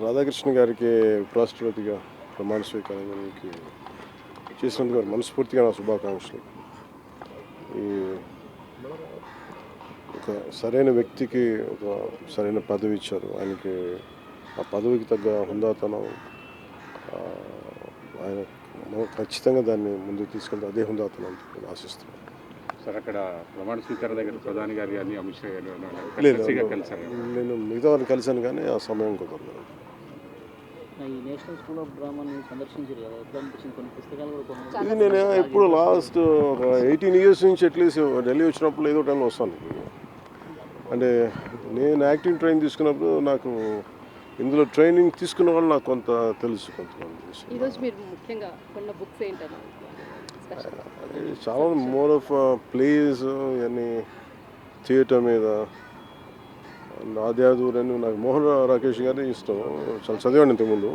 రాధాకృష్ణ గారికి ఉపరాష్ట్రపతిగా ప్రమాణ స్వీకారానికి చేసినందుకు వారు మనస్ఫూర్తిగా నా శుభాకాంక్షలు. ఈ ఒక సరైన వ్యక్తికి ఒక సరైన పదవి ఇచ్చారు. ఆయనకి ఆ పదవికి తగ్గ హుందాతనం ఆయన ఖచ్చితంగా దాన్ని ముందుకు తీసుకెళ్తే అదే హుందాతనం ఆశిస్తున్నాను. సార్, అక్కడ ప్రమాణ స్వీకారం దగ్గర ప్రధాని గారి అని అమిత్ షా కలిసారు. నేను మిగతా వారిని కలిశాను కానీ ఆ సమయం కుదరలేదు. ఈ నేషనల్ స్కూల్ ఆఫ్ డ్రామాని సందర్శించారు కదా, ఎట్లా అనిపించింది? కొన్ని పుస్తకాలు కూడా ఇది నేను ఎప్పుడు లాస్ట్ ఒక 18 years నుంచి అట్లీస్ట్ ఢిల్లీ వచ్చినప్పుడు ఏదో టైంలో వస్తాను. అంటే నేను యాక్టింగ్ ట్రైనింగ్ తీసుకున్నప్పుడు నాకు ఇందులో ట్రైనింగ్ తీసుకున్న వాళ్ళు నాకు కొంత తెలుసు. చాలా మోర్ ఆఫ్ ప్లేస్ ఇవన్నీ థియేటర్ మీద నాద్యాదూరని నాకు మోహన్ రాకేష్ గారి ఇష్టం. చాలా చదివాను ఇంతకుముందు.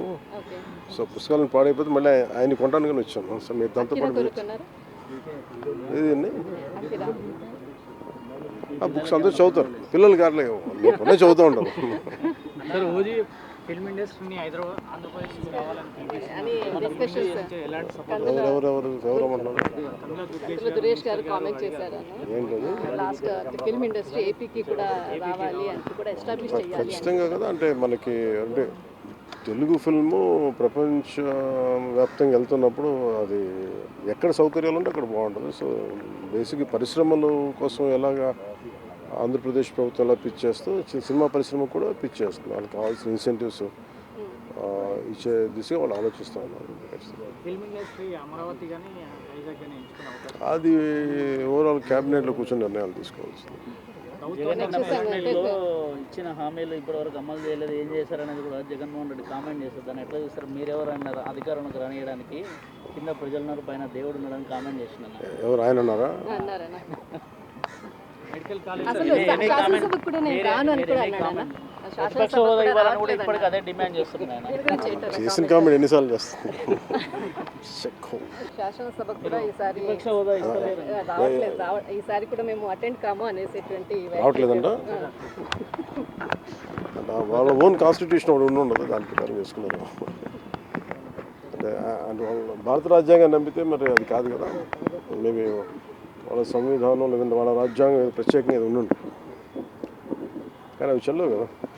సో పుస్తకాలను పాడైపోతే మళ్ళీ ఆయన కొంటాను కానీ వచ్చాను. సో మీరు దాంతో పాటు ఇదండి ఆ బుక్స్ అందరూ చదువుతారు. పిల్లలు కావట్లేదు, కొనే చదువుతూ ఉంటారు. ఫిల్మ్ ఇండస్ట్రీని హైదరాబాద్ ఆంధ్రప్రదేశ్ సురేష్ గారు కామెంట్ చేశారు. లాస్ట్ ఫిల్మ్ ఇండస్ట్రీ ఏపీకి కూడా రావాలి అంటే కూడా ఎస్టాబ్లిష్ చేయాలి. ఖచ్చితంగా కదా. అంటే మనకి అంటే తెలుగు ఫిల్ము ప్రపంచ వ్యాప్తంగా వెళ్తున్నప్పుడు అది ఎక్కడ సౌకర్యాలు ఉంటే అక్కడ బాగుంటుంది. సో బేసిక్గా పరిశ్రమల కోసం ఎలాగా ఆంధ్రప్రదేశ్ ప్రభుత్వం ఎలా పిచ్ చేస్తూ సినిమా పరిశ్రమ కూడా పిచ్ చేస్తుంది. వాళ్ళకి కావాల్సిన ఇన్సెంటివ్స్ ఇచ్చే దిశగా వాళ్ళు ఆలోచిస్తూ ఉన్నారు. అది ఓవరాల్ క్యాబినెట్లో కూర్చొని నిర్ణయాలు తీసుకోవాల్సింది. ఇచ్చిన హామీలు ఇప్పటివరకు అమలు చేయలేదు, ఏం చేశారనేది కూడా జగన్మోహన్ రెడ్డి కామెంట్ చేస్తారు. దాన్ని ఎట్లా చూస్తారు? మీరెవరు అన్నారు అధికారంలోకి రానియడానికి? కింద ప్రజలున్నారు, పైన దేవుడు ఉన్నాడని కామెంట్ చేస్తున్నారు. ఎవరు ఆయన అన్నారా? మెడికల్ చేసిన కామెంట్ ఎన్నిసార్లు చేస్తాను. శాసనసభకు కూడా ఈసారి కూడా మేము అటెండ్ కాము అనేసేటువంటి రావట్లేదంట. వాళ్ళ ఓన్ కాన్స్టిట్యూషన్ ఒకటి ఉండదు, దాని ప్రకారం చేసుకున్నారు. అంటే వాళ్ళు భారత రాజ్యాంగాన్ని నమ్మితే మరి అది కాదు కదా. మేబీ వాళ్ళ సంవిధానం లేదంటే వాళ్ళ రాజ్యాంగం ప్రత్యేకంగా ఉండి కానీ అవి చెల్లవు కదా.